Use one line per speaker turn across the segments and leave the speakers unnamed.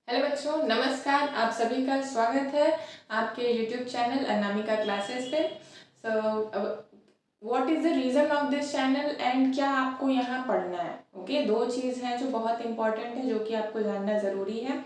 Hello बच्चों, नमस्कार। आप सभी का स्वागत है आपके यूट्यूब चैनल अनामिका क्लासेस पे। What is the reason of this channel and क्या आपको यहाँ पढ़ना है। ओके, दो चीज़ हैं जो बहुत इंपॉर्टेंट है, जो कि आपको जानना ज़रूरी है।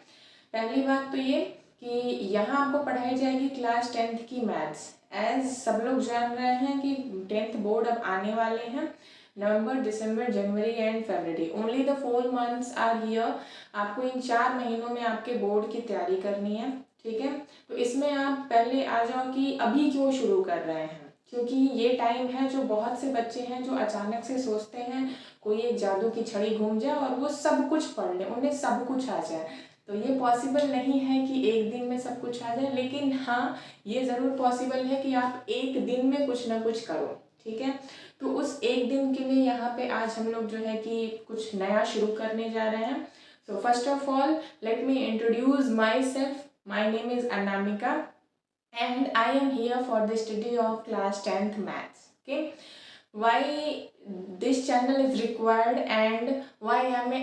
पहली बात तो ये कि यहाँ आपको पढ़ाई जाएगी क्लास 10th की मैथ्स। एज सब लोग जान रहे हैं कि 10th बोर्ड अब आने वाले हैं। November, December, January and February, only the 4 months are here. आपको इन 4 महीनों में आपके बोर्ड की तैयारी करनी है। ठीक है, तो इसमें आप पहले आ जाओ कि अभी क्यों शुरू कर रहे हैं। क्योंकि ये टाइम है जो बहुत से बच्चे हैं जो अचानक से सोचते हैं कोई एक जादू की छड़ी घूम जाए और वो सब कुछ पढ़ ले, उन्हें सब कुछ आ जाए। तो ये पॉसिबल नहीं है कि एक दिन में सब कुछ आ जाए, लेकिन हाँ, ये ज़रूर पॉसिबल है कि आप एक दिन में कुछ ना कुछ करो। ठीक है, तो उस एक दिन के लिए यहाँ पे आज हम लोग जो है कि कुछ नया शुरू करने जा रहे हैं। So first of all let me introduce my self. My name is Anamika and I am here for the study of class 10th maths. Okay, why this channel is required and why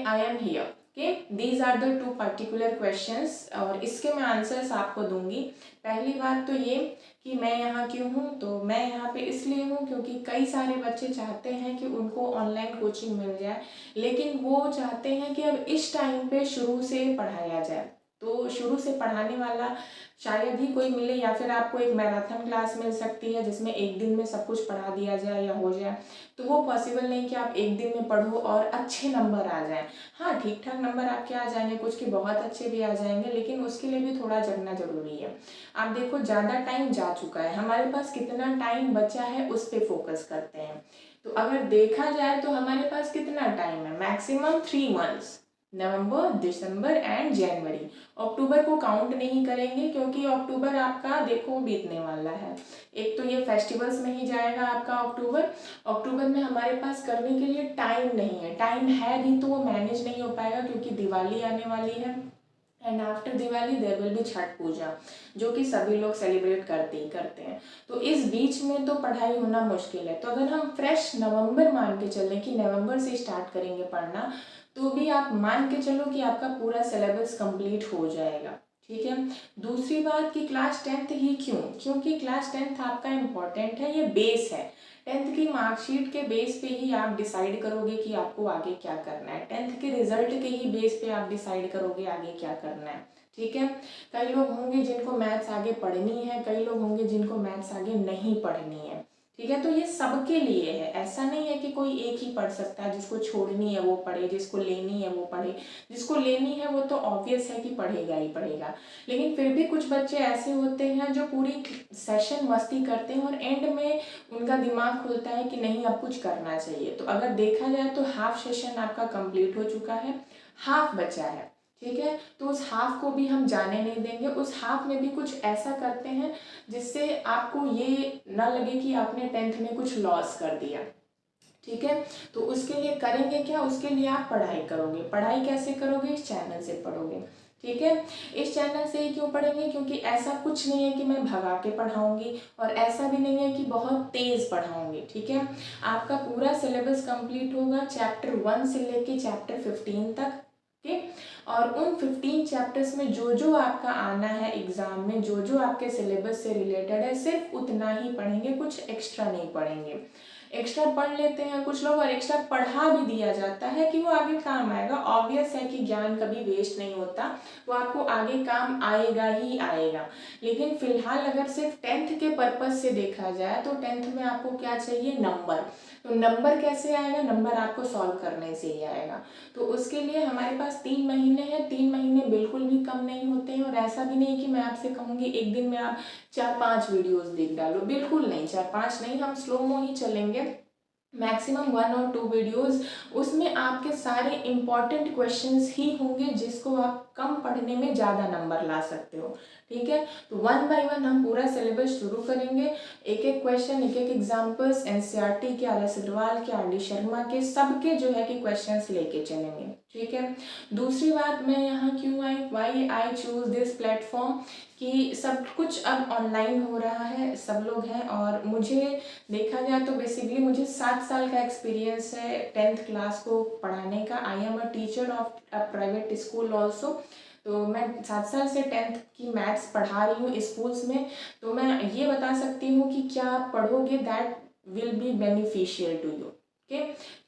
I am here. Okay, these are the two particular questions और इसके मैं answers आपको दूंगी। पहली बात तो ये कि मैं यहाँ क्यों हूँ, तो मैं यहाँ पे इसलिए हूँ क्योंकि कई सारे बच्चे चाहते हैं कि उनको ऑनलाइन कोचिंग मिल जाए, लेकिन वो चाहते हैं कि अब इस टाइम पे शुरू से पढ़ाया जाए। तो शुरू से पढ़ाने वाला शायद ही कोई मिले, या फिर आपको एक मैराथन क्लास मिल सकती है जिसमें एक दिन में सब कुछ पढ़ा दिया जाए या हो जाए। तो वो पॉसिबल नहीं कि आप एक दिन में पढ़ो और अच्छे नंबर आ जाएं। हाँ, ठीक ठाक नंबर आपके आ जाएंगे, कुछ के बहुत अच्छे भी आ जाएंगे, लेकिन उसके लिए भी थोड़ा जगना जरूरी है। आप देखो, ज़्यादा टाइम जा चुका है, हमारे पास कितना टाइम बचा है उस पर फोकस करते हैं। तो अगर देखा जाए तो हमारे पास कितना टाइम है, maximum 3 months, November, December and January. अक्टूबर को काउंट नहीं करेंगे क्योंकि अक्टूबर आपका देखो बीतने वाला है। एक तो ये फेस्टिवल्स में ही जाएगा आपका अक्टूबर। अक्टूबर में हमारे पास करने के लिए टाइम नहीं है, टाइम है भी तो वो मैनेज नहीं हो पाएगा क्योंकि दिवाली आने वाली है and after Diwali there will be Chhath Puja, जो कि सभी लोग सेलिब्रेट करते ही करते हैं। तो इस बीच में तो पढ़ाई होना मुश्किल है। तो अगर हम फ्रेश नवंबर मान के चलें कि नवंबर से स्टार्ट करेंगे पढ़ना, तो भी आप मान के चलो कि आपका पूरा सिलेबस कंप्लीट हो जाएगा। ठीक है, दूसरी बात कि क्लास 10th ही क्यों, क्योंकि क्लास 10th आपका इम्पॉर्टेंट है, ये बेस है। 10th की मार्कशीट के बेस पे ही आप डिसाइड करोगे कि आपको आगे क्या करना है। 10th के रिजल्ट के ही बेस पे आप डिसाइड करोगे आगे क्या करना है। ठीक है, कई लोग होंगे जिनको मैथ्स आगे पढ़नी है, कई लोग होंगे जिनको मैथ्स आगे नहीं पढ़नी है। ठीक है, तो ये सबके लिए है, ऐसा नहीं है कि कोई एक ही पढ़ सकता है। जिसको छोड़नी है वो पढ़े, जिसको लेनी है वो पढ़े। जिसको लेनी है वो तो ऑब्वियस है कि पढ़ेगा ही पढ़ेगा, लेकिन फिर भी कुछ बच्चे ऐसे होते हैं जो पूरी सेशन मस्ती करते हैं और एंड में उनका दिमाग खुलता है कि नहीं अब कुछ करना चाहिए। तो अगर देखा जाए तो हाफ सेशन आपका कंप्लीट हो चुका है, हाफ बचा है। ठीक है, तो उस हाफ को भी हम जाने नहीं देंगे। उस हाफ में भी कुछ ऐसा करते हैं जिससे आपको ये ना लगे कि आपने 10th में कुछ लॉस कर दिया। ठीक है, तो उसके लिए करेंगे क्या, उसके लिए आप पढ़ाई करोगे। पढ़ाई कैसे करोगे, इस चैनल से पढ़ोगे। ठीक है, इस चैनल से ही क्यों पढ़ेंगे, क्योंकि ऐसा कुछ नहीं है कि मैं भगा के पढ़ाऊंगी और ऐसा भी नहीं है कि बहुत तेज़ पढ़ाऊंगी। ठीक है, आपका पूरा सिलेबस कंप्लीट होगा चैप्टर 1 से लेके चैप्टर 15 तक। ओके, और उन 15 चैप्टर्स में जो जो आपका आना है एग्ज़ाम में, जो जो आपके सिलेबस से रिलेटेड है, सिर्फ उतना ही पढ़ेंगे, कुछ एक्स्ट्रा नहीं पढ़ेंगे। एक्स्ट्रा पढ़ लेते हैं कुछ लोग और एक्स्ट्रा पढ़ा भी दिया जाता है कि वो आगे काम आएगा। ऑब्वियस है कि ज्ञान कभी वेस्ट नहीं होता, वो आपको आगे काम आएगा ही आएगा। लेकिन फिलहाल अगर सिर्फ 10th के पर्पज से देखा जाए तो 10th में आपको क्या चाहिए, नंबर। तो नंबर कैसे आएगा, नंबर आपको सॉल्व करने से ही आएगा। तो उसके लिए हमारे पास 3 महीने हैं। 3 महीने बिल्कुल भी कम नहीं होते हैं और ऐसा भी नहीं कि मैं आपसे कहूँगी एक दिन में आप 4-5 वीडियोस देख डालो, बिल्कुल नहीं। 4-5 नहीं, हम स्लो मो ही चलेंगे, मैक्सिमम 1 और 2 वीडियोस। उसमें आपके सारे इंपॉर्टेंट क्वेश्चंस ही होंगे जिसको आप कम पढ़ने में ज़्यादा नंबर ला सकते हो। ठीक है, तो 1 बाय 1 हम पूरा सिलेबस शुरू करेंगे। एक एक क्वेश्चन, एक एक एग्जाम्पल्स एनसीईआरटी के, आर एस अग्रवाल के, आर डी शर्मा के, सबके जो है कि क्वेश्चंस लेके चलेंगे। ठीक है। दूसरी बात, मैं यहाँ क्यों आई, why I choose this platform, कि सब कुछ अब ऑनलाइन हो रहा है, सब लोग हैं, और मुझे देखा जाए तो बेसिकली मुझे 7 साल का एक्सपीरियंस है 10th क्लास को पढ़ाने का। I am a teacher of a private school also. तो मैं 7 साल से 10th की मैथ्स पढ़ा रही हूँ स्कूल्स में। तो मैं ये बता सकती हूँ कि क्या आप पढ़ोगे that will be beneficial to you, okay,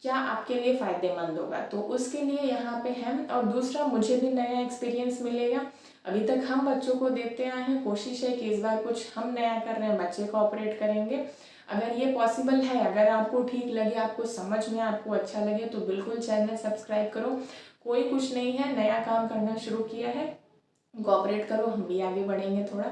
क्या आपके लिए फ़ायदेमंद होगा, तो उसके लिए यहाँ पे है। और दूसरा, मुझे भी नया एक्सपीरियंस मिलेगा। अभी तक हम बच्चों को देते आए हैं, कोशिश है कि इस बार कुछ हम नया कर रहे हैं, बच्चे कोऑपरेट करेंगे। अगर ये पॉसिबल है, अगर आपको ठीक लगे, आपको समझ में, आपको अच्छा लगे, तो बिल्कुल चैनल सब्सक्राइब करो। कोई कुछ नहीं है, नया काम करना शुरू किया है, कोऑपरेट करो, हम भी आगे बढ़ेंगे थोड़ा,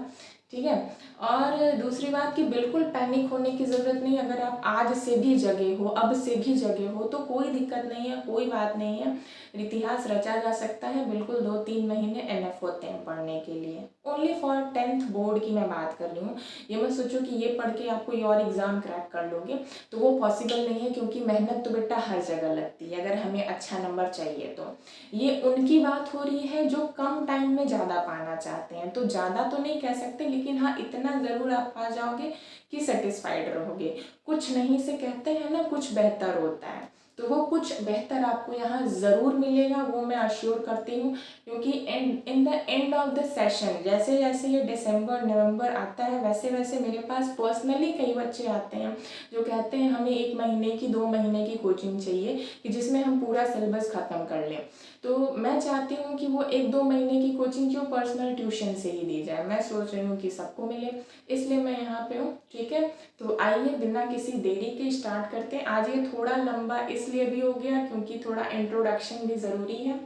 ठीक है। और दूसरी बात कि बिल्कुल पैनिक होने की ज़रूरत नहीं। अगर आप आज से भी जगे हो, अब से भी जगे हो, तो कोई दिक्कत नहीं है, कोई बात नहीं है, इतिहास रचा जा सकता है। बिल्कुल 2-3 महीने एनफ होते हैं पढ़ने के लिए। ओनली फॉर 10th बोर्ड की मैं बात कर रही हूँ। ये मत सोचो कि ये पढ़ के आप कोई और एग्ज़ाम क्रैक कर लोगे, तो वो पॉसिबल नहीं है, क्योंकि मेहनत तो बेटा हर जगह लगती है अगर हमें अच्छा नंबर चाहिए तो। ये उनकी बात हो रही है जो कम टाइम में ज़्यादा पाना चाहते हैं, तो ज़्यादा तो नहीं कह सकते, लेकिन हाँ इतना ज़रूर आप पा जाओगे कि सेटिस्फाइड रहोगे। कुछ नहीं से कहते हैं ना, कुछ बेहतर होता है, तो वो कुछ बेहतर आपको यहाँ ज़रूर मिलेगा, वो मैं अश्योर करती हूँ। क्योंकि in the end of the session, जैसे जैसे ये दिसंबर नवंबर आता है, वैसे वैसे मेरे पास पर्सनली कई बच्चे आते हैं जो कहते हैं हमें 1 महीने की 2 महीने की कोचिंग चाहिए कि जिसमें हम पूरा सिलेबस ख़त्म कर लें। तो मैं चाहती हूँ कि वो 1-2 महीने की कोचिंग जो पर्सनल ट्यूशन से ही दी जाए। मैं सोच रही हूँ कि सबको मिले, इसलिए मैं यहाँ पे हूँ, ठीक है। तो आइए बिना किसी देरी के स्टार्ट करते हैं। आज ये थोड़ा लंबा इसलिए भी हो गया क्योंकि थोड़ा इंट्रोडक्शन भी ज़रूरी है।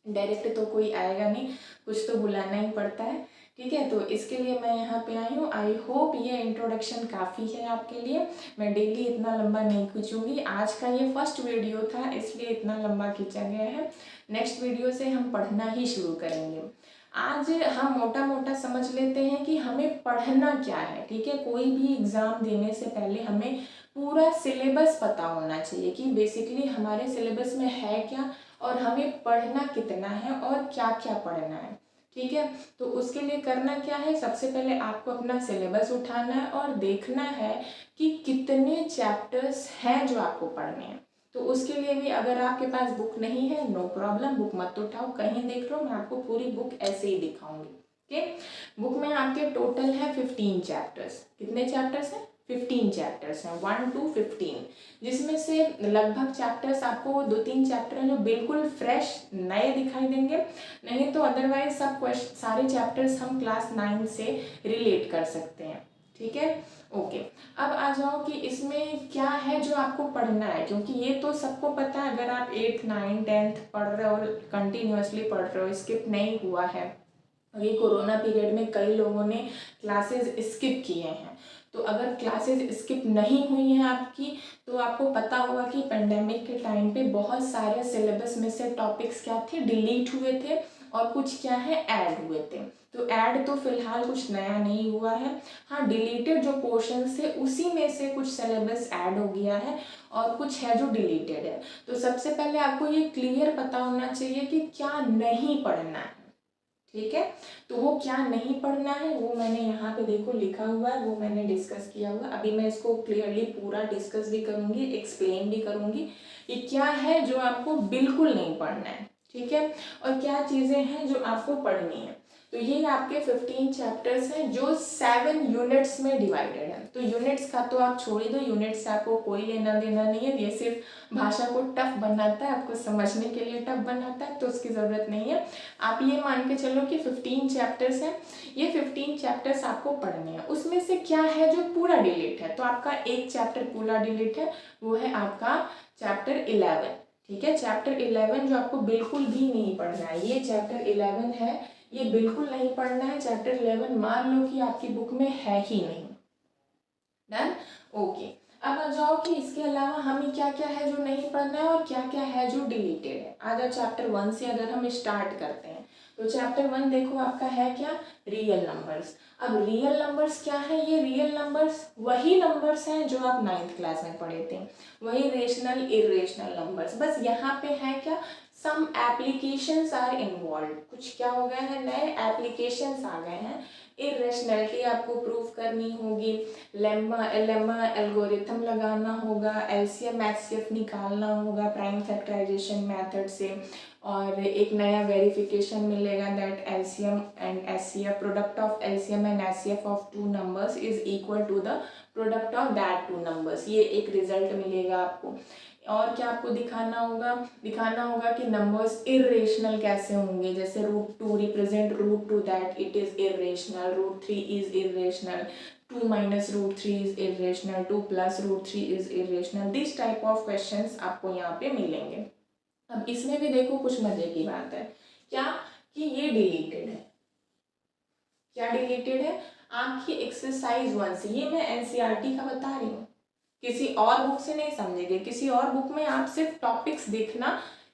डायरेक्ट तो कोई आएगा नहीं, कुछ तो बुलाना ही पड़ता है, ठीक है। तो इसके लिए मैं यहाँ पे आई हूँ। आई होप ये इंट्रोडक्शन काफ़ी है आपके लिए। मैं डेली इतना लंबा नहीं खींचूंगी, आज का ये फर्स्ट वीडियो था इसलिए इतना लंबा खींचा गया है। नेक्स्ट वीडियो से हम पढ़ना ही शुरू करेंगे। आज हम मोटा मोटा समझ लेते हैं कि हमें पढ़ना क्या है, ठीक है। कोई भी एग्ज़ाम देने से पहले हमें पूरा सिलेबस पता होना चाहिए कि बेसिकली हमारे सिलेबस में है क्या, और हमें पढ़ना कितना है और क्या क्या पढ़ना है, ठीक है। तो उसके लिए करना क्या है, सबसे पहले आपको अपना सिलेबस उठाना है और देखना है कि कितने चैप्टर्स हैं जो आपको पढ़ने हैं। तो उसके लिए भी अगर आपके पास बुक नहीं है, नो प्रॉब्लम, बुक मत उठाओ, कहीं देख लो, मैं आपको पूरी बुक ऐसे ही दिखाऊंगी, ओके। बुक में आपके टोटल है 15 चैप्टर्स। कितने चैप्टर्स हैं? 15 चैप्टर्स हैं, 1 to 15, जिसमें से लगभग चैप्टर्स आपको 2-3 चैप्टर हैं जो बिल्कुल फ्रेश नए दिखाई देंगे, नहीं तो अदरवाइज सब सारे चैप्टर्स हम क्लास 9 से रिलेट कर सकते हैं, ठीक है, ओके। अब आ जाओ कि इसमें क्या है जो आपको पढ़ना है, क्योंकि ये तो सबको पता है। अगर आप 8th 9th 10th पढ़ रहे हो, कंटिन्यूअसली पढ़ रहे हो, स्किप नहीं हुआ है, ये कोरोना पीरियड में कई लोगों ने क्लासेस स्किप किए हैं, तो अगर क्लासेस स्किप नहीं हुई हैं आपकी, तो आपको पता होगा कि पेंडेमिक के टाइम पे बहुत सारे सिलेबस में से टॉपिक्स क्या थे, डिलीट हुए थे, और कुछ क्या है, ऐड हुए थे। तो ऐड तो फिलहाल कुछ नया नहीं हुआ है, हाँ डिलीटेड जो पोर्शन थे उसी में से कुछ सिलेबस ऐड हो गया है, और कुछ है जो डिलीटेड है। तो सबसे पहले आपको ये क्लियर पता होना चाहिए कि क्या नहीं पढ़ना है, ठीक है। तो वो क्या नहीं पढ़ना है वो मैंने यहाँ पे देखो लिखा हुआ है, वो मैंने डिस्कस किया हुआ। अभी मैं इसको क्लियरली पूरा डिस्कस भी करूँगी, एक्सप्लेन भी करूँगी कि क्या है जो आपको बिल्कुल नहीं पढ़ना है, ठीक है, और क्या चीज़ें हैं जो आपको पढ़नी है। तो ये आपके 15 चैप्टर्स हैं जो 7 यूनिट्स में डिवाइडेड है। तो यूनिट्स का तो आप छोड़ ही दो, यूनिट्स से आपको कोई लेना देना नहीं है, ये सिर्फ भाषा को टफ बनाता है, आपको समझने के लिए टफ बनाता है, तो उसकी ज़रूरत नहीं है। आप ये मान के चलो कि 15 चैप्टर्स हैं, ये 15 चैप्टर्स आपको पढ़ने हैं। उसमें से क्या है जो पूरा डिलीट है, तो आपका एक चैप्टर पूरा डिलीट है, वो है आपका चैप्टर 11, ठीक है। चैप्टर 11 जो आपको बिल्कुल भी नहीं पढ़ना है, ये चैप्टर 11 है, ये बिल्कुल नहीं पढ़ना है। चैप्टर 11 मान लो कि आपकी बुक में है ही नहीं, डन, ओके। अब आ जाओ कि इसके अलावा हमें क्या क्या है जो नहीं पढ़ना है और क्या क्या है जो डिलीटेड है। आ जाओ चैप्टर 1 से अगर हम स्टार्ट करते हैं, तो चैप्टर 1 देखो आपका है क्या, रियल नंबर्स। अब रियल नंबर्स क्या है, ये रियल नंबर्स वही नंबर्स हैं जो आप 9th क्लास में पढ़े थे, वही रेशनल इरेशनल नंबर्स, बस यहाँ पे है क्या, सम एप्लीकेशंस आर इन्वॉल्व, कुछ क्या हो गए हैं, नए एप्लीकेशंस आ गए हैं। इरेशनलिटी आपको प्रूव करनी होगी, लेम्मा एल्गोरिथम लगाना होगा, एलसीएम एचसीएफ निकालना होगा प्राइम फैक्टराइजेशन मेथड से, और एक नया वेरिफिकेशन मिलेगा that LCM and HCF, product of LCM and HCF of two numbers is equal to the product of that two numbers, ये एक रिजल्ट मिलेगा आपको। और क्या आपको दिखाना होगा कि नंबर्स इरेशनल कैसे होंगे, जैसे √2 represent √2 that it is irrational, √3 is irrational, 2 minus √3 is irrational, 2 plus √3 is irrational, this type of questions आपको यहाँ पे मिलेंगे। अब इसमें भी देखो कुछ मजे की बात है, क्या कि ये डिलीटेड है, क्या डिलीटेड है, आपकी एक्सरसाइज 1 से, ये मैं एनसीईआरटी का बता रही हूँ, किसी और बुक से नहीं समझेंगे, किसी और बुक में आप सिर्फ टॉपिक्स देखना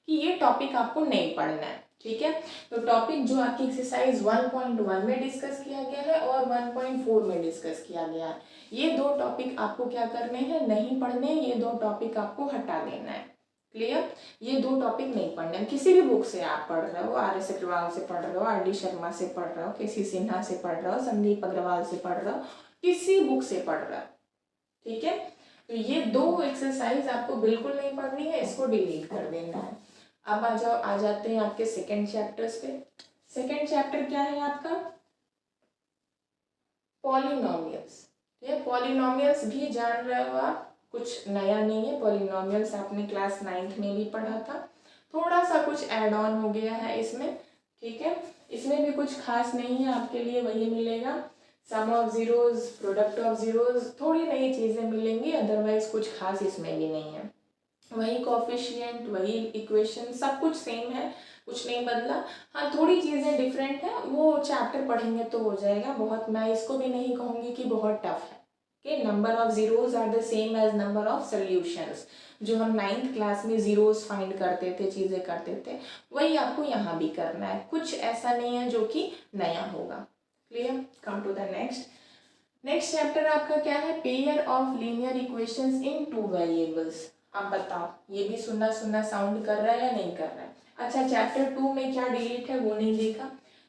कि ये टॉपिक आपको नहीं पढ़ना है, ठीक है। तो टॉपिक जो आपकी एक्सरसाइज 1.1 में डिस्कस किया गया है और 1.4 में डिस्कस किया गया है, ये दो टॉपिक आपको क्या करने हैं, नहीं पढ़ने, ये दो टॉपिक आपको हटा देना है, क्लियर। ये दो टॉपिक नहीं पढ़ने हैं, किसी भी बुक से आप पढ़ रहे हो, RS अग्रवाल से पढ़ रहे हो, RD शर्मा से पढ़ रहे हो, KC सिन्हा से पढ़ रहे हो, संदीप अग्रवाल से पढ़ रहे हो, किसी बुक से पढ़ रहे हो, ठीक है। तो ये दो एक्सरसाइज आपको बिल्कुल नहीं पढ़नी है, इसको डिलीट कर देना है। अब आ जाते हैं आपके सेकेंड चैप्टर्स पे। सेकेंड चैप्टर क्या है आपका, पॉलिनोमियल्स। ये पॉलिनोमियल्स भी जान रहे हो आप, कुछ नया नहीं है, पॉलिनोमियल्स आपने क्लास 9th में भी पढ़ा था, थोड़ा सा कुछ ऐड ऑन हो गया है इसमें, ठीक है। इसमें भी कुछ खास नहीं है आपके लिए, वही मिलेगा, sum of zeros, product of zeros, थोड़ी नई चीज़ें मिलेंगी, अदरवाइज कुछ खास इसमें भी नहीं है, वही कोफिशिएंट, वही इक्वेशन, सब कुछ सेम है, कुछ नहीं बदला। हाँ थोड़ी चीज़ें डिफरेंट है, वो चैप्टर पढ़ेंगे तो हो जाएगा, बहुत मैं इसको भी नहीं कहूँगी कि बहुत टफ है, कि number of zeros are the same as number of solutions, जो हम 9th क्लास में जीरोज फाइंड करते थे, चीज़ें करते थे, वही आपको यहाँ भी करना है, कुछ ऐसा नहीं है जो कि नया होगा, clear. Come to the next chapter आपका क्या है, pair of linear equations in 2 variables. आप बताओ, ये भी सुना सुना साउंड कर रहा है या नहीं कर रहा है। अच्छा, चैप्टर 2 में क्या डिलीट है वो नहीं देखा।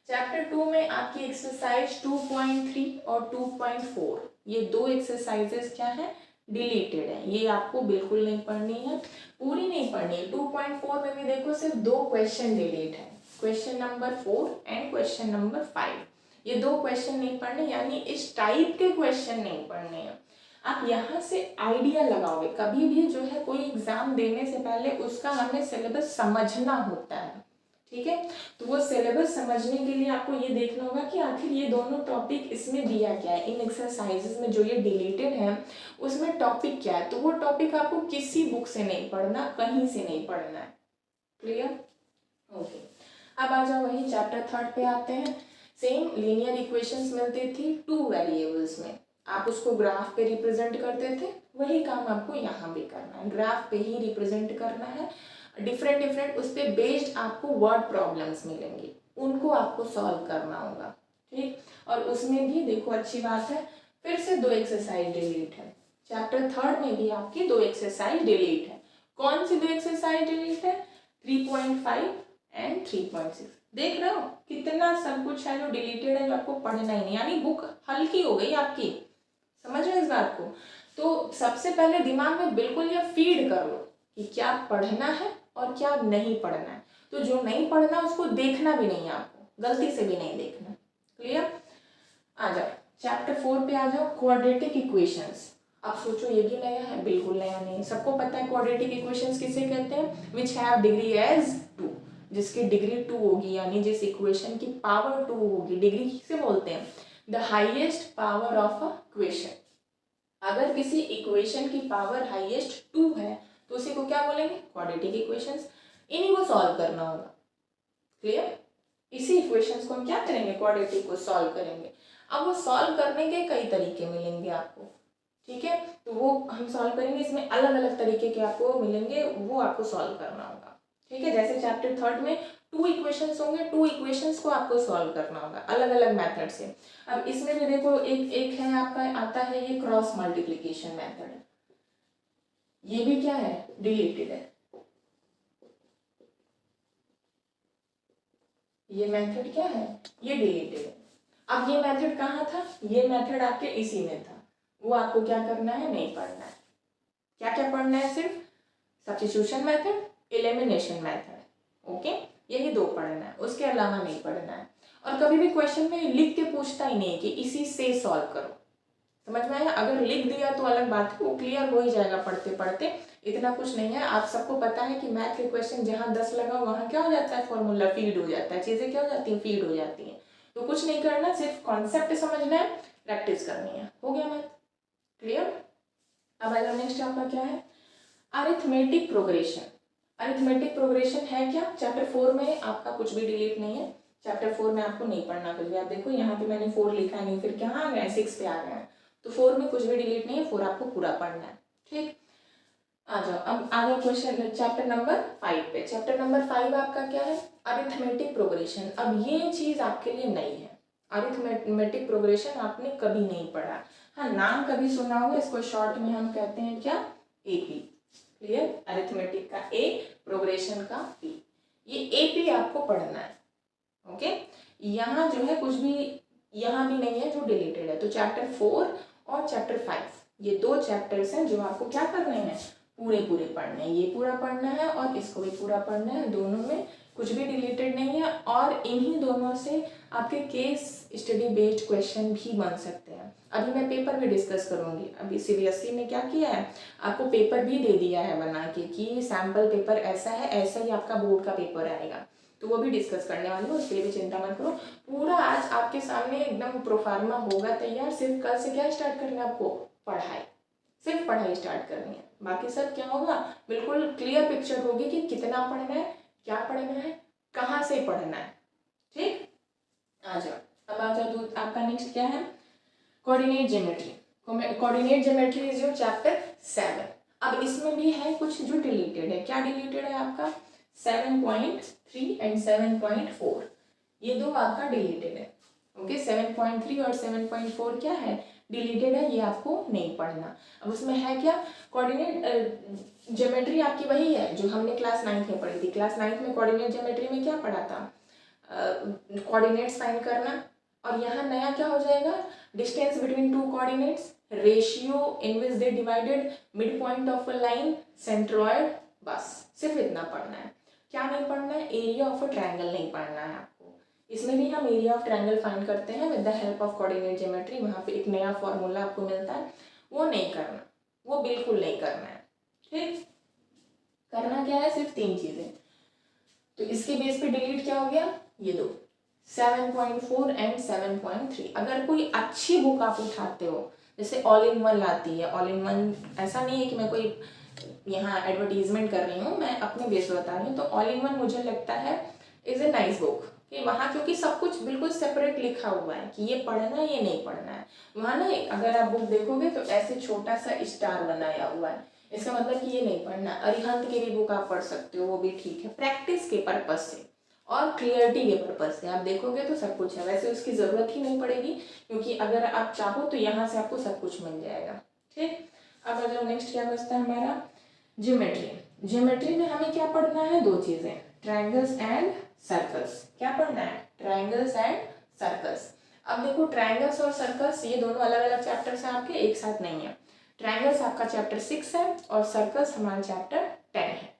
चैप्टर 2 में आपकी एक्सरसाइज 2.3 और 2.4, ये दो एक्सरसाइजेस क्या है, डिलीटेड है, ये आपको बिल्कुल नहीं पढ़नी है, पूरी नहीं पढ़नी है। 2.4 में भी देखो सिर्फ दो क्वेश्चन डिलीट है, question number 4 and question number 5, ये दो क्वेश्चन नहीं पढ़ने, यानी इस टाइप के क्वेश्चन नहीं पढ़ने हैं। आप यहाँ से आइडिया लगाओगे, कभी भी जो है कोई एग्जाम देने से पहले उसका हमें सिलेबस समझना होता है, ठीक है। तो वो सिलेबस समझने के लिए आपको ये देखना होगा कि आखिर ये दोनों टॉपिक इसमें दिया क्या है, इन एक्सरसाइजेस में जो ये डिलीटेड है उसमें टॉपिक क्या है, तो वो टॉपिक आपको किसी बुक से नहीं पढ़ना, कहीं से नहीं पढ़ना है, क्लियर, ओके। अब आ जाओ वही चैप्टर 3 पे आते हैं। सेम लीनियर इक्वेशंस मिलती थी 2 वेरिएबल्स में, आप उसको ग्राफ पे रिप्रेजेंट करते थे, वही काम आपको यहाँ भी करना है, ग्राफ पे ही रिप्रेजेंट करना है, डिफरेंट उस पर बेस्ड आपको वर्ड प्रॉब्लम्स मिलेंगी, उनको आपको सॉल्व करना होगा, ठीक। और उसमें भी देखो अच्छी बात है, फिर से दो एक्सरसाइज डिलीट है, चैप्टर 3 में भी आपकी दो एक्सरसाइज डिलीट है। कौन सी दो एक्सरसाइज डिलीट है, 3.5 एंड 3.6। देख रहे हो कितना सब कुछ है जो डिलीटेड है, जो आपको पढ़ना ही नहीं, यानी बुक हल्की हो गई आपकी, समझ रहे इस बात को। तो सबसे पहले दिमाग में बिल्कुल ये फीड कर लो कि क्या पढ़ना है और क्या नहीं पढ़ना है, तो जो नहीं पढ़ना उसको देखना भी नहीं है आपको, गलती से भी नहीं देखना, क्लियर। आ जाओ चैप्टर 4 पे आ जाओ, क्वाड्रेटिक इक्वेशंस। आप सोचो ये भी नया है, बिल्कुल नया नहीं, सबको पता है क्वाड्रेटिक इक्वेशंस किसे कहते हैं, विच हैव डिग्री एज 2, जिसकी डिग्री 2 होगी, यानी जिस इक्वेशन की पावर 2 होगी, डिग्री किसे बोलते हैं, the highest power of a equation. अगर किसी इक्वेशन की पावर हाईएस्ट 2 है तो उसी को क्या बोलेंगे, क्वाड्रेटिक इक्वेशंस, इन्हीं को सॉल्व करना होगा, क्लियर। इसी इक्वेशंस को हम क्या करेंगे, क्वाड्रेटिक को सॉल्व करेंगे। अब वो सॉल्व करने के कई तरीके मिलेंगे आपको, ठीक है, तो वो हम सॉल्व करेंगे, इसमें अलग अलग तरीके के आपको मिलेंगे, वो आपको सॉल्व करना होगा, ठीक है। जैसे चैप्टर थर्ड में 2 इक्वेशंस होंगे, 2 इक्वेशंस को आपको सॉल्व करना होगा अलग अलग मेथड से। अब इसमें भी देखो एक है आपका आता है ये क्रॉस मल्टीप्लिकेशन मेथड, ये भी क्या है, डिलीटेड है। ये मेथड क्या है, ये डिलीटेड है। अब ये मेथड कहाँ था, ये मेथड आपके इसी में था, वो आपको क्या करना है, नहीं पढ़ना है। क्या क्या पढ़ना है, सिर्फ substitution method, elimination method, okay, यही 2 पढ़ना है, उसके अलावा नहीं पढ़ना है। और कभी भी क्वेश्चन में लिख के पूछता ही नहीं है कि इसी से सॉल्व करो, समझ में आया। अगर लिख दिया तो अलग बात है, वो क्लियर हो ही जाएगा पढ़ते पढ़ते, इतना कुछ नहीं है। आप सबको पता है कि मैथ के क्वेश्चन जहाँ 10 लगा वहाँ क्या हो जाता है, फॉर्मूला फीड हो जाता है, चीज़ें क्या हो जाती हैं, फीड हो जाती हैं। तो कुछ नहीं करना, सिर्फ कॉन्सेप्ट समझना है, प्रैक्टिस करनी है, हो गया मैथ क्लियर। अब आएगा नेक्स्ट आपका क्या है, अरिथमेटिक प्रोग्रेशन। अरिथमेटिक प्रोग्रेशन है क्या, चैप्टर 4 में आपका कुछ भी डिलीट नहीं है, चैप्टर 4 में आपको नहीं पढ़ना कुछ भी। आप देखो यहाँ पे मैंने 4 लिखा नहीं, फिर कहाँ आ गए, 6 पे आ गए, तो 4 में कुछ भी डिलीट नहीं है, 4 आपको पूरा पढ़ना है, ठीक। आ जाओ, अब आ जाओ क्वेश्चन चैप्टर नंबर 5 पे। चैप्टर नंबर 5 आपका क्या है, अरिथमेटिक प्रोग्रेशन। अब ये चीज़ आपके लिए नई है, अरिथमेटिक प्रोग्रेशन आपने कभी नहीं पढ़ा, हाँ नाम कभी सुना होगा, इसको शॉर्ट में हम कहते हैं क्या, एपी, क्लियर। अरिथमेटिक का ए, प्रोग्रेशन का पी, ये एपी आपको पढ़ना है, ओके। यहाँ जो है कुछ भी यहाँ भी नहीं है जो डिलीटेड है, तो चैप्टर 4 और चैप्टर 5 ये 2 चैप्टर्स हैं जो आपको क्या करने हैं, पूरे पूरे पढ़ने हैं। ये पूरा पढ़ना है और इसको भी पूरा पढ़ना है, दोनों में कुछ भी डिलीटेड नहीं है। और इन्हीं दोनों से आपके केस स्टडी बेस्ड क्वेश्चन भी बन सकते हैं। अभी मैं पेपर भी डिस्कस करूँगी। अभी CBSE ने क्या किया है, आपको पेपर भी दे दिया है बना के कि सैम्पल पेपर ऐसा है, ऐसा ही आपका बोर्ड का पेपर आएगा, तो वो भी डिस्कस करने वाली हूँ, उसके लिए भी चिंता मत करो। पूरा आज आपके सामने एकदम प्रोफार्मा होगा तैयार, सिर्फ कल से क्या स्टार्ट करना है आपको, पढ़ाई, सिर्फ पढ़ाई स्टार्ट करनी है। बाकी सब क्या होगा, बिल्कुल क्लियर पिक्चर होगी कि कितना पढ़ना है, क्या पढ़ना है, कहाँ से पढ़ना है, ठीक। आ जाओ, अब आ जाओ तो आपका नेक्स्ट क्या है, coordinate geometry. Coordinate geometry is your chapter 7। अब इसमें भी है कुछ जो डिलीटेड है, क्या डिलीटेड है आपका, 7.3 एंड 7.4, ये 2 आपका डिलीटेड है, ओके। 7.3 और 7.4 क्या है, डिलीटेड है, ये आपको नहीं पढ़ना। अब उसमें है क्या, कोऑर्डिनेट ज्योमेट्री आपकी वही है जो हमने क्लास 9th में पढ़ी थी। क्लास 9th में कोऑर्डिनेट ज्योमेट्री में क्या पढ़ा था, कोऑर्डिनेट्स फाइंड करना, और यहाँ नया क्या हो जाएगा, distance between 2 coordinates, ratio in which they divided, mid point of a line, centroid, बस सिर्फ इतना पढ़ना है। क्या नहीं पढ़ना है, एरिया ऑफ अ ट्रायंगल नहीं पढ़ना है आपको। इसमें भी हम एरिया ऑफ ट्रायंगल फाइंड करते हैं with the help of coordinate geometry, वहाँ पे एक नया फॉर्मूला आपको मिलता है, वो नहीं करना, वो बिल्कुल नहीं करना है, ठीक। करना क्या है, सिर्फ 3 चीज़ें। तो इसके बेस पे डिलीट क्या हो गया, ये 2, 7.4 एंड 7.3। अगर कोई अच्छी बुक आप उठाते हो, जैसे ऑल इन वन लाती है, ऑल इन वन ऐसा नहीं है कि मैं कोई यहाँ एडवर्टीजमेंट कर रही हूँ, मैं अपने बेस बता रही हूँ, तो ऑल इन वन मुझे लगता है इज़ ए नाइस बुक कि वहाँ क्योंकि सब कुछ बिल्कुल सेपरेट लिखा हुआ है कि ये पढ़ना है, ये नहीं पढ़ना है। वहाँ ना अगर आप बुक देखोगे तो ऐसे छोटा सा स्टार बनाया हुआ है, इसका मतलब कि ये नहीं पढ़ना। अरिहंत की भी बुक आप पढ़ सकते हो, वो भी ठीक है, प्रैक्टिस के पर्पज से और क्लियरिटी के पर्पज से आप देखोगे तो सब कुछ है। वैसे उसकी ज़रूरत ही नहीं पड़ेगी क्योंकि अगर आप चाहो तो यहाँ से आपको सब कुछ मिल जाएगा, ठीक। अब अगर नेक्स्ट क्या बचता है हमारा, ज्योमेट्री। ज्योमेट्री में हमें क्या पढ़ना है, 2 चीज़ें, ट्रायंगल्स एंड सर्कल्स। क्या पढ़ना है, ट्रायंगल्स एंड सर्कल्स। अब देखो ट्रायंगल्स और सर्कल्स ये दोनों अलग अलग चैप्टर्स हैं आपके, एक साथ नहीं है। ट्रायंगल्स आपका चैप्टर 6 है और सर्कल्स हमारा चैप्टर 10 है,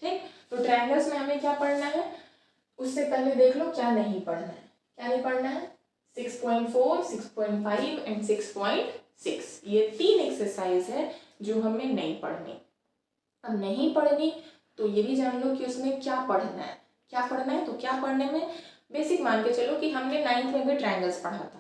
ठीक। तो ट्रायंगल्स में हमें क्या पढ़ना है, उससे पहले देख लो क्या नहीं पढ़ना है। क्या नहीं पढ़ना है, 6.4, 6.5 एंड 6.6, ये 3 एक्सरसाइज है जो हमें नहीं पढ़नी। अब नहीं पढ़नी तो ये भी जान लो कि उसमें क्या पढ़ना है। क्या पढ़ना है, तो क्या पढ़ने में बेसिक मान के चलो कि हमने 9th में भी ट्रायंगल्स पढ़ा था,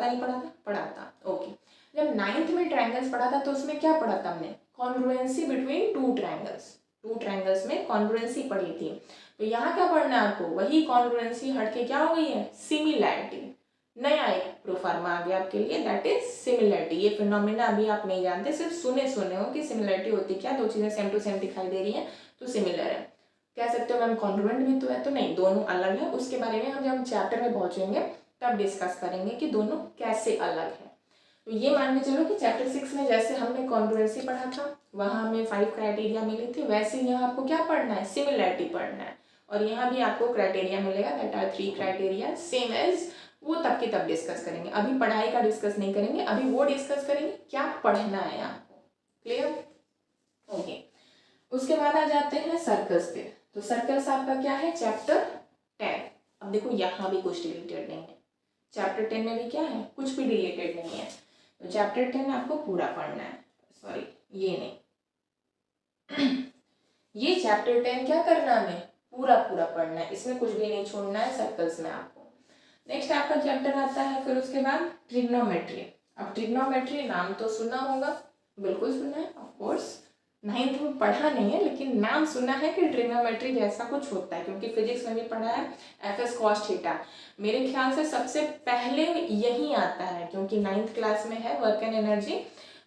नहीं पढ़ा था, पढ़ा था, ओके। जब 9th में ट्रायंगल्स पढ़ा था तो उसमें क्या पढ़ा था हमने, कॉन्ग्रुएंसी बिटवीन 2 ट्रायंगल्स। 2 ट्रायंगल्स में कॉन्ग्रुएंसी पढ़ी थी। तो यहाँ क्या पढ़ना है आपको, वही कॉन्ग्रुएंसी हटके क्या हो गई है, सिमिलैरिटी। नया एक प्रोफार्मा आ गया आपके लिए, दैट इज सिमिलैरिटी। ये फिनोमिना अभी आप नहीं जानते, सिर्फ सुने हो कि सिमिलैरिटी होती क्या, 2 चीज़ें सेम टू सेम दिखाई दे रही हैं तो सिमिलर है। कह सकते हो मैम कॉन्ग्रुएंट भी तो है, तो नहीं, दोनों अलग है। उसके बारे में हम जब चैप्टर में पहुंचेंगे तब डिस्कस करेंगे कि दोनों कैसे अलग है। तो ये मान के चलो कि चैप्टर 6 में जैसे हमने कॉन्ग्रुएंसी पढ़ा था, वहाँ हमें 5 क्राइटेरिया मिले थे, वैसे यहाँ आपको क्या पढ़ना है, सिमिलैरिटी पढ़ना है। और यहाँ भी आपको क्राइटेरिया मिलेगा, that are 3 criteria same as, वो तब के तब डिस्कस करेंगे। अभी पढ़ाई का डिस्कस नहीं करेंगे, अभी वो डिस्कस करेंगे क्या पढ़ना है आपको। क्लियर? ओके। उसके बाद आ जाते हैं सर्कल्स पे। तो सर्कल्स आपका क्या है, चैप्टर 10। अब देखो यहाँ भी कुछ रिलेटेड नहीं है, चैप्टर 10 में भी क्या है, कुछ भी रिलेटेड नहीं है। तो चैप्टर 10 आपको पूरा पढ़ना है, सॉरी ये नहीं ये चैप्टर 10 क्या करना है, हमें पूरा पूरा पढ़ना है, इसमें कुछ भी नहीं छोड़ना है सर्कल्स में आपको। नेक्स्ट आपका चैप्टर आता है फिर उसके बाद ट्रिग्नोमेट्री। अब ट्रिग्नोमेट्री नाम तो सुना होगा, बिल्कुल सुना है ऑफ कोर्स, नाइन्थ में पढ़ा नहीं है लेकिन नाम सुना है कि ट्रिग्नोमेट्री जैसा कुछ होता है, क्योंकि फिजिक्स में भी पढ़ा है एफ कॉस थीटा। मेरे ख्याल से सबसे पहले यही आता है, क्योंकि 9th क्लास में है वर्क एंड एनर्जी,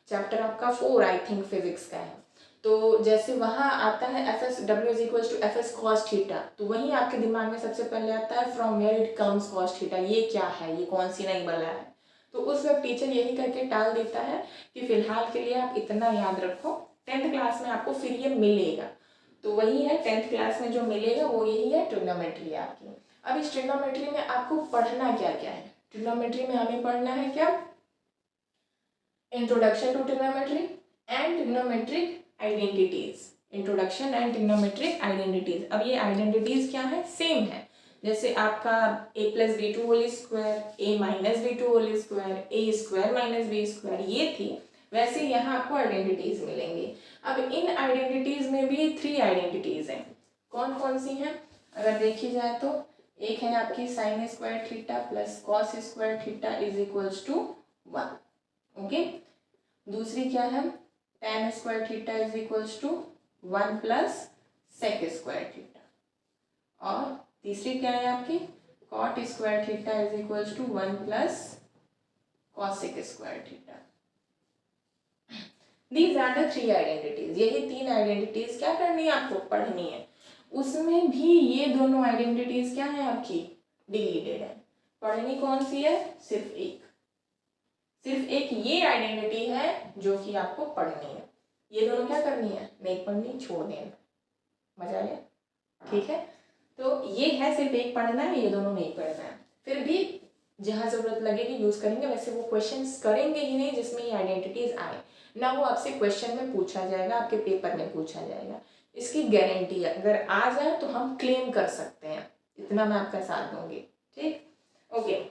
चैप्टर आपका 4 आई थिंक फिजिक्स का है। तो जैसे वहाँ आता है F S W is equal to F S cos theta, तो वही आपके दिमाग में सबसे पहले आता है from where it comes cos theta, ये क्या है, ये कौन सी नई बला है। तो उस वक्त टीचर यही करके टाल देता है कि फिलहाल के लिए आप इतना याद रखो, 10th क्लास में आपको फिर ये मिलेगा। तो वही है 10th क्लास में जो मिलेगा वो यही है ट्रिग्नोमेट्री आपकी। अब इस ट्रिग्नोमेट्री में आपको पढ़ना क्या क्या है, ट्रिग्नोमेट्री में हमें पढ़ना है क्या, introduction to trigonometry and trigonometric identities, introduction and trigonometric identities. अब ये आइडेंटिटीज क्या है, सेम है, जैसे आपका a plus b to whole square, a minus b to whole square, a square minus b square, ये थी, वैसे यहाँ आपको आइडेंटिटीज मिलेंगी। अब इन आइडेंटिटीज में भी 3 आइडेंटिटीज हैं, कौन कौन सी हैं अगर देखी जाए तो, एक है आपकी sine square theta plus cos square theta is equals to 1, okay. दूसरी क्या है, tan square theta is equals to 1 plus sec square theta, और तीसरी क्या है आपकी cot square theta is equals to 1 plus cosec square theta. These are the 3 identities, यही 3 identities क्या करनी है आपको, पढ़नी है। उसमें भी ये दोनों आइडेंटिटीज क्या है आपकी, डिलीटेड है। पढ़नी कौन सी है, सिर्फ एक ये आइडेंटिटी है जो कि आपको पढ़नी है, ये दोनों क्या करनी है, नहीं पढ़नी, छोड़ देना। मजा आया, ठीक है। तो ये है सिर्फ एक पढ़ना है, ये दोनों नहीं पढ़ना है। फिर भी जहाँ जरूरत लगेगी यूज करेंगे, वैसे वो क्वेश्चंस करेंगे ही नहीं जिसमें ये आइडेंटिटीज आए ना, वो आपसे क्वेश्चन में पूछा जाएगा, आपके पेपर में पूछा जाएगा, इसकी गारंटी है। अगर आ जाए तो हम क्लेम कर सकते हैं, इतना मैं आपका साथ दूंगी, ठीक, ओके।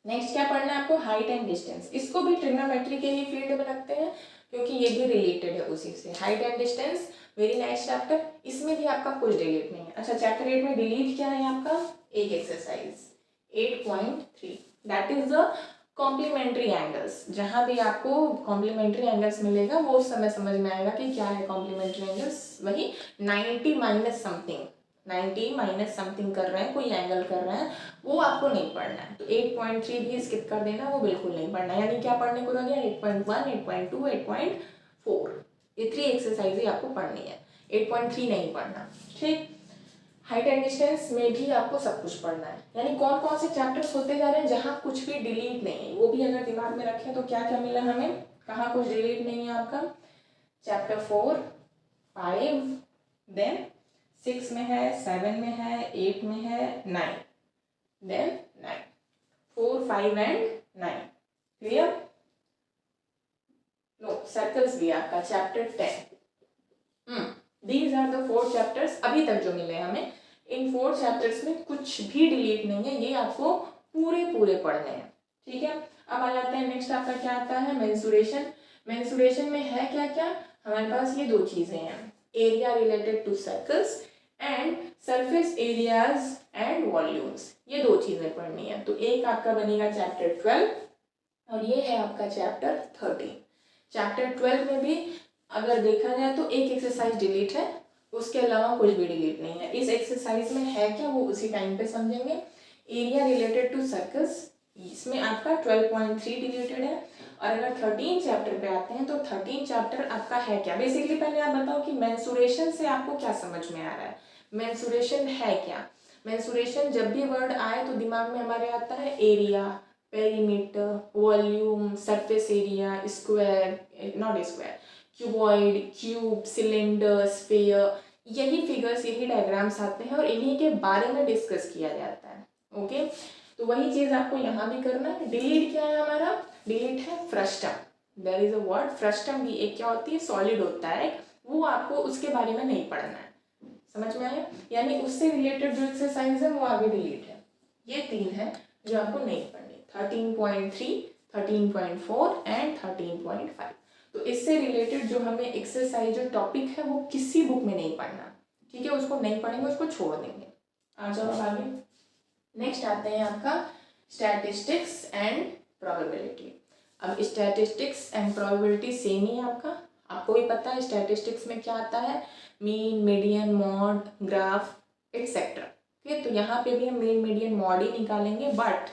नेक्स्ट क्या पढ़ना है आपको, हाइट एंड डिस्टेंस। इसको भी ट्रिग्नोमेट्री के ही फील्ड में रखते हैं क्योंकि ये भी रिलेटेड है उसी से, height and distance, very nice chapter. इसमें भी आपका कुछ डिलीट नहीं है। अच्छा, चैप्टर 8 में डिलीट क्या है आपका, एक exercise 8.3, that is the complementary angles. जहाँ भी आपको कॉम्प्लीमेंट्री एंगल्स मिलेगा वो उस समय समझ में आएगा कि क्या है कॉम्प्लीमेंट्री एंगल्स, वही 90 माइनस समथिंग, 90 माइनस समथिंग कर रहे हैं, कोई एंगल कर रहे हैं, वो आपको नहीं पढ़ना है। तो 8.3 भी स्किप कर देना, वो बिल्कुल नहीं पढ़ना। यानी क्या पढ़ने को रह गया, 8.1, 8.2, 8.4, ये 3 एक्सरसाइज ही आपको पढ़नी है, 8.3 नहीं पढ़ना, ठीक। हाइट एंड डिस्टेंस में भी आपको सब कुछ पढ़ना है, यानी कौन कौन से चैप्टर्स होते जा रहे हैं जहाँ कुछ भी डिलीट नहीं है, वो भी अगर दिमाग में रखें तो क्या क्या मिला हमें, कहाँ कुछ डिलीट नहीं है आपका, चैप्टर 4, 5, देन 6 में है, 7 में है, 8 में है, 9, then 9, 4, 5 and 9, clear. No circles भी आपका chapter 10। These are the 4 chapters अभी तक जो मिले हमें। इन 4 चैप्टर्स में कुछ भी डिलीट नहीं है, ये आपको पूरे पूरे पढ़ने हैं, ठीक है। अब आ जाते हैं नेक्स्ट, आपका क्या आता है, मेंसुरेशन। मेंसुरेशन में है क्या क्या, हमारे पास ये 2 चीजें हैं, area related to circles and surface areas and volumes, ये 2 चीजें पढ़नी है। तो एक आपका बनेगा चैप्टर 12 और ये है आपका चैप्टर 13। चैप्टर 12 में भी अगर देखा जाए तो एक एक्सरसाइज डिलीट है, उसके अलावा कुछ भी डिलीट नहीं है। इस एक्सरसाइज में है क्या वो उसी टाइम पे समझेंगे। एरिया रिलेटेड टू सर्कल्स, इसमें आपका 12.3 डिलीटेड है। और अगर 13 चैप्टर पे आते हैं तो 13 चैप्टर आपका है क्या, बेसिकली पहले आप बताओ कि मेंसुरेशन से आपको क्या समझ में आ रहा है। मेंसुरेशन है क्या? मेंसुरेशन जब भी वर्ड आए तो दिमाग में हमारे आता है area, perimeter, volume, surface area, square, not square, cuboid, cube, cylinder, sphere, यही फिगर्स, यही डायग्राम्स आते हैं और इन्हीं के बारे में डिस्कस किया जाता है। ओके, तो वही चीज़ आपको यहाँ भी करना है। डिलीट क्या है हमारा? डिलीट है frustum. There is a word frustum भी एक क्या होती है? सॉलिड होता है, वो आपको उसके बारे में नहीं पढ़ना है। समझ में आया? यानी उससे रिलेटेड जो एक्सरसाइज है वो आगे डिलीट है। ये 3 है जो आपको नहीं पढ़नी, 13.3, 13.4 एंड 13.5। तो इससे रिलेटेड जो हमें एक्सरसाइज जो टॉपिक है वो किसी बुक में नहीं पढ़ना, ठीक है? उसको नहीं पढ़ेंगे, उसको छोड़ देंगे। आ जाओ अब आगे। नेक्स्ट आते हैं आपका स्टैटिस्टिक्स एंड प्रोबेबिलिटी। अब स्टैटिस्टिक्स एंड प्रोबेबिलिटी सेम ही है आपका, आपको भी पता है स्टैटिस्टिक्स में क्या आता है, mean, median, mod, graph, etcetera. ठीक है, तो यहाँ पे भी हम मीन, मीडियन, मॉड ही निकालेंगे, बट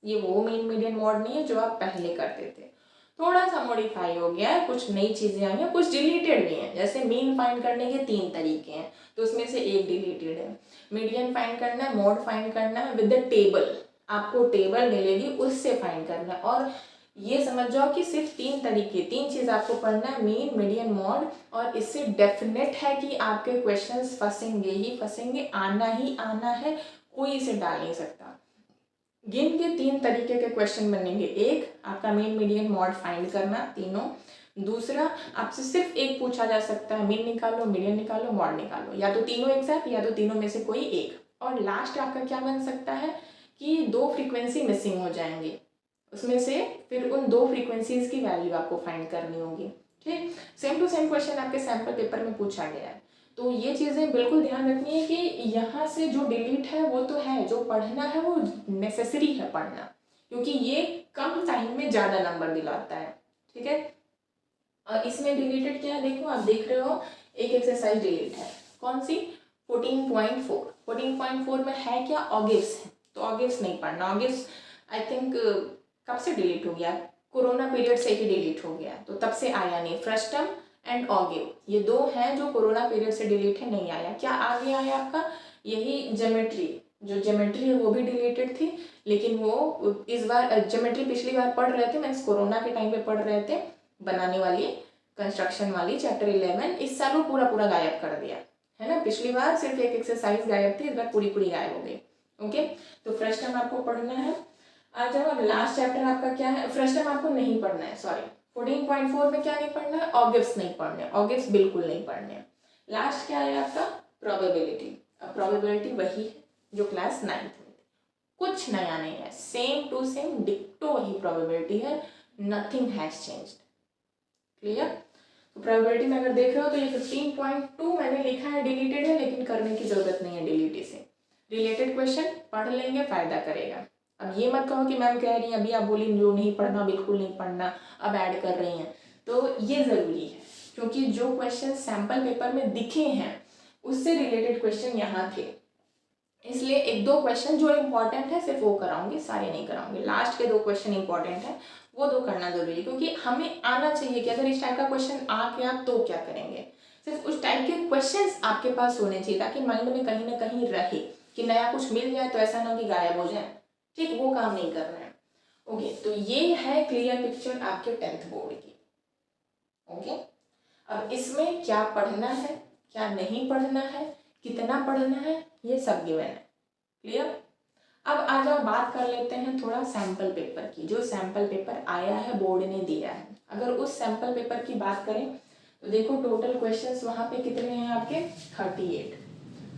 ये वो मीन, मीडियन, मॉड नहीं है जो आप पहले करते थे, थोड़ा सा मॉडिफाई हो गया है, कुछ नई चीज़ें आई हैं, कुछ डिलीटेड भी हैं। जैसे मीन फाइंड करने के 3 तरीके हैं, तो उसमें से एक डिलीटेड है। मीडियन फाइंड करना है, मॉड फाइंड करना है विद द टेबल, आपको टेबल मिलेगी उससे फाइंड करना है। और ये समझ जाओ कि सिर्फ 3 तरीके, 3 चीज़ आपको पढ़ना है, मीन, मीडियन, मॉड, और इससे डेफिनेट है कि आपके क्वेश्चंस फंसेंगे ही फंसेंगे, आना ही आना है, कोई इसे डाल नहीं सकता। गिन के 3 तरीके के क्वेश्चन बनेंगे। एक, आपका मीन, मीडियन, मॉड फाइंड करना, तीनों। दूसरा, आपसे सिर्फ एक पूछा जा सकता है, मीन निकालो, मीडियन निकालो, मॉड निकालो, या तो तीनों एक साथ या तो तीनों में से कोई एक। और लास्ट आपका क्या बन सकता है कि 2 फ्रीक्वेंसी मिसिंग हो जाएंगे, उसमें से फिर उन 2 फ्रीक्वेंसीज की वैल्यू आपको फाइंड करनी होगी। ठीक, सेम टू सेम क्वेश्चन आपके सैम्पल पेपर में पूछा गया है। तो ये चीज़ें बिल्कुल ध्यान रखनी है कि यहाँ से जो डिलीट है वो तो है, जो पढ़ना है वो नेसेसरी है पढ़ना, क्योंकि ये कम टाइम में ज़्यादा नंबर दिलाता है। ठीक है, और इसमें डिलीटेड क्या है, देखो आप देख रहे हो एक एक्सरसाइज डिलीट है, कौन सी? 14.4। 14.4 में है क्या? ऑगिव्स है, तो ऑगिव्स नहीं पढ़ना। ऑगिव्स आई थिंक कब से डिलीट हो गया? कोरोना पीरियड से ही डिलीट हो गया, तो तब से आया नहीं। फ्रस्टम एंड ऑगिव, ये 2 हैं जो कोरोना पीरियड से डिलीट है, नहीं आया। क्या आगे आया आपका? यही ज्योमेट्री, जो ज्योमेट्री है वो भी डिलीटेड थी, लेकिन वो इस बार ज्योमेट्री पिछली बार पढ़ रहे थे, मीन्स कोरोना के टाइम पे पढ़ रहे थे, बनाने वाली, कंस्ट्रक्शन वाली, चैप्टर 11। इस साल वो पूरा पूरा गायब कर दिया है ना। पिछली बार सिर्फ एक एक्सरसाइज गायब थी, इस बार पूरी पूरी गायब हो गई। ओके, तो फ्रस्टम आपको पढ़ना है। आ जाओ, अब लास्ट चैप्टर आपका क्या है? फ्रस्टम आपको नहीं पढ़ना है, सॉरी। 14.4 में क्या नहीं पढ़ना है? ऑगिव्स नहीं पढ़ने, ऑगिव्स बिल्कुल नहीं पढ़ने। लास्ट क्या है आपका? प्रोबेबिलिटी। अब प्रोबेबिलिटी वही है जो क्लास 9th में थी, कुछ नया नहीं है, सेम टू सेम डिक्टो वही प्रोबेबिलिटी है, नथिंग हैज चेंज्ड। क्लियर? तो प्रोबेबिलिटी में अगर देख रहे हो तो ये 15.2 मैंने लिखा है डिलीटेड है, लेकिन करने की जरूरत नहीं है डिलीट इसे। रिलेटेड क्वेश्चन पढ़ लेंगे, फायदा करेगा। अब ये मत कहो कि मैम कह रही हैं, अभी आप बोली जो नहीं पढ़ना बिल्कुल नहीं पढ़ना, अब ऐड कर रही हैं, तो ये ज़रूरी है, क्योंकि जो क्वेश्चन सैम्पल पेपर में दिखे हैं उससे रिलेटेड क्वेश्चन यहाँ थे, इसलिए 1-2 क्वेश्चन जो इम्पॉर्टेंट है सिर्फ वो कराऊंगी, सारे नहीं कराऊंगी। लास्ट के 2 क्वेश्चन इंपॉर्टेंट है, वो 2 करना जरूरी है, क्योंकि हमें आना चाहिए कि अगर इस टाइप का क्वेश्चन आ गया तो क्या करेंगे। सिर्फ उस टाइप के क्वेश्चंस आपके पास होने चाहिए, ताकि माइंड में कहीं ना कहीं रहे कि नया कुछ मिल जाए तो ऐसा ना कि गायब हो जाए। ठीक, वो काम नहीं करना है। ओके, तो ये है क्लियर पिक्चर आपके 10th बोर्ड की। ओके, अब इसमें क्या पढ़ना है, क्या नहीं पढ़ना है, कितना पढ़ना है, ये सब गिवन है। क्लियर? अब आ जाओ बात कर लेते हैं थोड़ा सैम्पल पेपर की, जो सैम्पल पेपर आया है बोर्ड ने दिया है। अगर उस सैम्पल पेपर की बात करें तो देखो टोटल क्वेश्चंस वहाँ पे कितने हैं आपके? 38।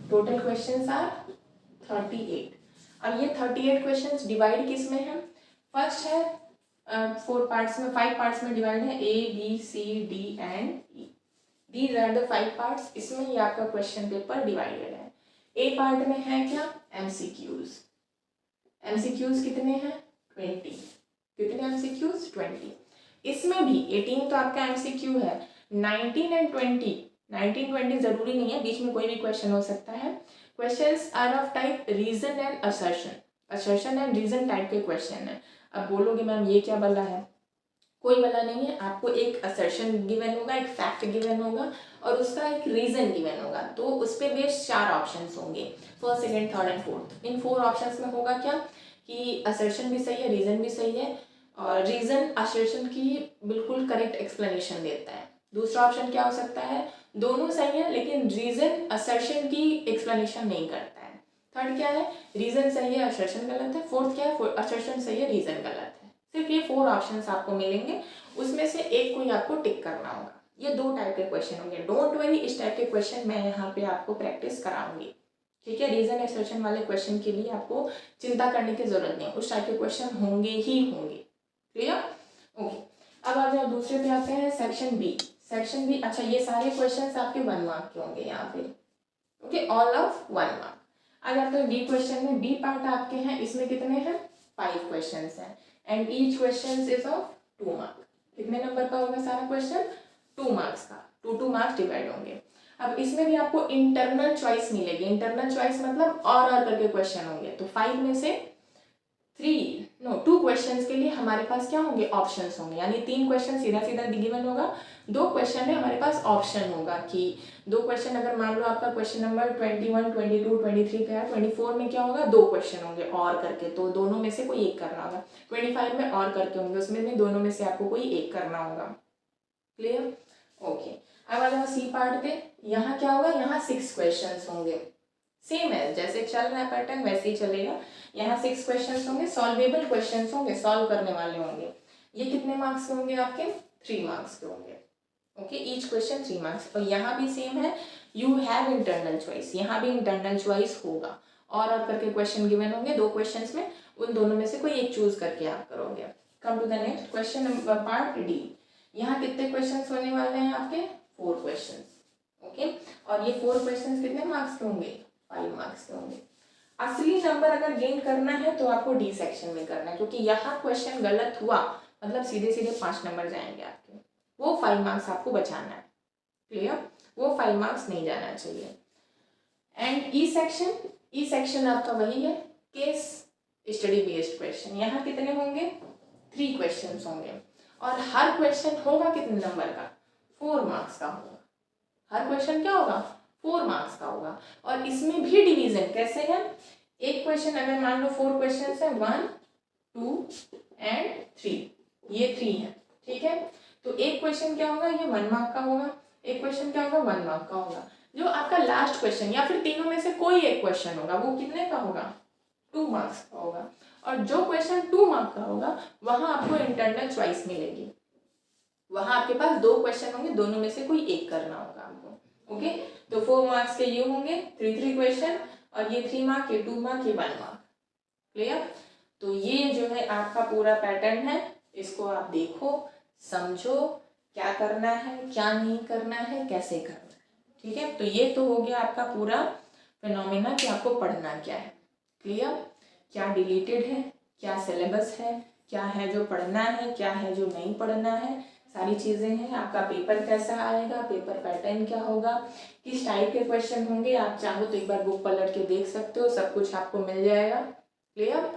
Total questions are 38। अब ये 38 क्वेश्चंस डिवाइड किस में है? फर्स्ट है 4 पार्ट्स में, 5 पार्ट्स में डिवाइड है, A, B, C, D and E। These are the 5 parts, इसमें ही आपका क्वेश्चन पेपर डिवाइडेड है। ए पार्ट में है क्या? MCQs। MCQs कितने हैं? 20। कितने MCQs? 20। इसमें भी 18 तो आपका MCQ है, 19 एंड 20, 19-20 जरूरी नहीं है, बीच में कोई भी क्वेश्चन हो सकता है। Questions are of type reason and assertion, assertion and reason type के क्वेश्चन है। अब बोलोगे मैम ये क्या बला है? कोई वाला नहीं है, आपको एक असर्शन गिवन होगा, एक फैक्ट गिवन होगा और उसका एक रीजन गिवन होगा। तो उस पर बेस्ड 4 ऑप्शंस होंगे, first, second, third and fourth. In 4 options में होगा क्या कि असर्शन भी सही है, रीजन भी सही है, और रीजन असर्शन की बिल्कुल करेक्ट एक्सप्लेनेशन देता है। दूसरा ऑप्शन क्या हो सकता है, दोनों सही है लेकिन रीजन असर्शन की एक्सप्लेनेशन नहीं करता है। थर्ड क्या है, रीजन सही है, असर्शन गलत है। फोर्थ क्या है, असर्शन सही है, रीजन गलत है। सिर्फ ये 4 ऑप्शंस आपको मिलेंगे, उसमें से एक को ही आपको टिक करना होगा। ये 2 टाइप के क्वेश्चन होंगे। डोंट वरी, इस टाइप के क्वेश्चन मैं यहाँ पे आपको प्रैक्टिस कराऊंगी, ठीक है। रीजन असर्शन वाले क्वेश्चन के लिए आपको चिंता करने की जरूरत नहीं है, उस टाइप के क्वेश्चन होंगे ही होंगे। Clear, okay. अब आ जाओ दूसरे पे आते हैं, सेक्शन बी। सेक्शन बी, अच्छा ये सारे क्वेश्चन आपके 1 मार्क के होंगे यहाँ पे, ओके, ऑल ऑफ 1 मार्क। आ जाते हैं बी क्वेश्चन में। बी पार्ट आपके हैं, इसमें कितने हैं, 5 क्वेश्चन हैं and each question is of 2 mark. कितने नंबर का होगा सारा क्वेश्चन, 2 मार्क्स का, 2 मार्क्स डिवाइड होंगे। अब इसमें भी आपको इंटरनल चॉइस मिलेगी। इंटरनल चॉइस मतलब और करके क्वेश्चन होंगे। तो 5 में से 2 क्वेश्चंस के लिए हमारे पास क्या होंगे, ऑप्शंस होंगे। यानी 3 क्वेश्चन सीधा सीधा गिवन होगा, 2 क्वेश्चन में हमारे पास ऑप्शन होगा कि 2 क्वेश्चन, अगर मान लो आपका क्वेश्चन नंबर 21, 22, 23 पे है, 24 में क्या होगा, 2 क्वेश्चन होंगे और करके, तो दोनों में से कोई एक करना होगा। 25 में और करके होंगे, उसमें दोनों में से आपको कोई एक करना होगा। Clear, okay. अब आ जाओ सी पार्ट पे। यहाँ क्या होगा, यहाँ 6 क्वेश्चन होंगे, सेम है जैसे चल रहा है पैटर्न वैसे ही चलेगा। यहाँ 6 क्वेश्चंस होंगे, सॉल्वेबल क्वेश्चंस होंगे, सॉल्व करने वाले होंगे। ये कितने मार्क्स के होंगे आपके, 3 मार्क्स के होंगे, ओके। Each question 3 marks. और यहाँ भी सेम है, यू हैव इंटरनल चॉइस, यहाँ भी इंटरनल चॉइस होगा। और करके क्वेश्चन गिवन होंगे 2 क्वेश्चंस में, उन दोनों में से कोई एक चूज करके आप करोगे। Come to the next question number part D. यहाँ कितने क्वेश्चन होने वाले हैं आपके, 4 क्वेश्चन, ओके। और ये 4 क्वेश्चन कितने मार्क्स के होंगे, 5 मार्क्स के होंगे। असली नंबर अगर गेन करना है तो आपको डी सेक्शन में करना है, क्योंकि यहाँ क्वेश्चन गलत हुआ मतलब सीधे सीधे 5 नंबर जाएंगे आपके, वो 5 मार्क्स आपको बचाना है। क्लियर, वो 5 मार्क्स नहीं जाना चाहिए। And E section, E section आपका वही है, केस स्टडी बेस्ड क्वेश्चन। यहाँ कितने होंगे, 3 क्वेश्चन होंगे और हर क्वेश्चन होगा कितने नंबर का, 4 मार्क्स का होगा। हर क्वेश्चन क्या होगा, 4 मार्क्स का होगा। और इसमें भी डिवीजन कैसे है, एक क्वेश्चन अगर मान लो 4 क्वेश्चन है, 1, 2 एंड 3, ये 3 है, ठीक है। तो एक क्वेश्चन क्या होगा, ये 1 मार्क का होगा, एक क्वेश्चन क्या होगा, 1 मार्क का होगा। जो आपका लास्ट क्वेश्चन या फिर तीनों में से कोई एक क्वेश्चन होगा, वो कितने का होगा, 2 मार्क्स का होगा। और जो क्वेश्चन 2 मार्क का होगा वहां आपको इंटरनल चॉइस मिलेगी, वहां आपके पास 2 क्वेश्चन होंगे, दोनों में से कोई एक करना होगा आपको, ओके। तो 4 मार्क्स के ये होंगे 3 क्वेश्चन, और ये 3 मार्क, ये 2 मार्क, ये 1 मार्क। क्लियर, तो ये जो है आपका पूरा पैटर्न है, इसको आप देखो, समझो क्या करना है, क्या नहीं करना है, कैसे करना है, ठीक है। तो ये तो हो गया आपका पूरा फिनोमेना कि आपको पढ़ना क्या है। क्लियर, क्या डिलीटेड है, क्या सिलेबस है, क्या है जो पढ़ना है, क्या है जो नहीं पढ़ना है, सारी चीज़ें हैं। आपका पेपर कैसा आएगा, पेपर पैटर्न क्या होगा, किस टाइप के क्वेश्चन होंगे, आप चाहो तो एक बार बुक पलट के देख सकते हो, सब कुछ आपको मिल जाएगा। क्लियर,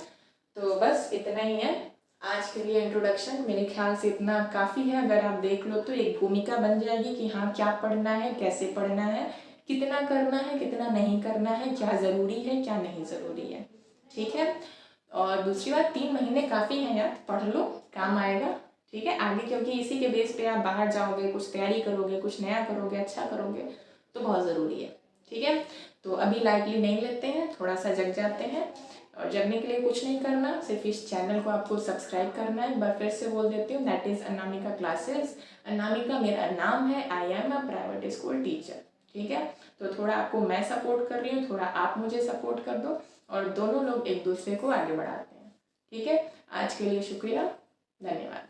तो बस इतना ही है आज के लिए इंट्रोडक्शन। मेरे ख्याल से इतना काफ़ी है, अगर आप देख लो तो एक भूमिका बन जाएगी कि हाँ क्या पढ़ना है, कैसे पढ़ना है, कितना करना है, कितना नहीं करना है, क्या ज़रूरी है, क्या नहीं ज़रूरी है, ठीक है। और दूसरी बात, 3 महीने काफ़ी हैं यार, पढ़ लो, काम आएगा, ठीक है आगे, क्योंकि इसी के बेस पे आप बाहर जाओगे, कुछ तैयारी करोगे, कुछ नया करोगे, अच्छा करोगे, तो बहुत ज़रूरी है, ठीक है। तो अभी लाइटली नहीं लेते हैं, थोड़ा सा जग जाते हैं, और जगने के लिए कुछ नहीं करना, सिर्फ इस चैनल को आपको सब्सक्राइब करना है। एक बार फिर से बोल देती हूँ, that is Anamika classes. Anamika मेरा नाम है, I am a private school teacher, ठीक है। तो थोड़ा आपको मैं सपोर्ट कर रही हूँ, थोड़ा आप मुझे सपोर्ट कर दो, और दोनों लोग एक दूसरे को आगे बढ़ाते हैं, ठीक है। आज के लिए शुक्रिया, धन्यवाद।